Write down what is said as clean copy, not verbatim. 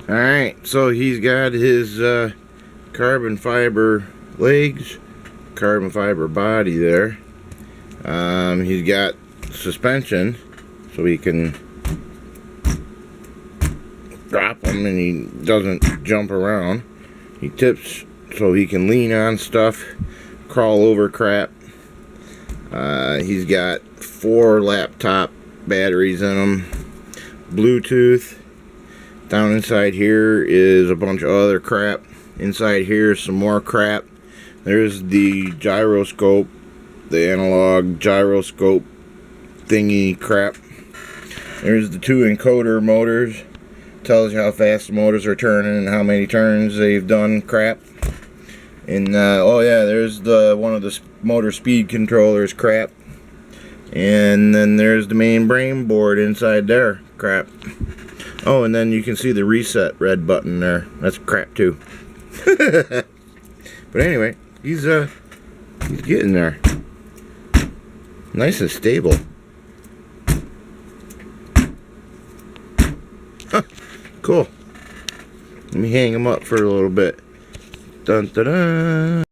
Alright, so he's got his carbon fiber legs, carbon fiber body there. He's got suspension so he can drop him and he doesn't jump around. He tips so he can lean on stuff, crawl over crap. He's got 4 laptop batteries in him, Bluetooth. Down inside here is a bunch of other crap. Inside here is some more crap. There's the gyroscope, the analog gyroscope thingy crap. There's the 2 encoder motors. Tells you how fast the motors are turning and how many turns they've done crap. And oh yeah, there's the one of the motor speed controllers crap. And then there's the main brain board inside there crap. Oh, and then you can see the reset red button there. That's crap too. But anyway, he's getting there. Nice and stable. Huh, cool. Let me hang him up for a little bit. Dun dun dun.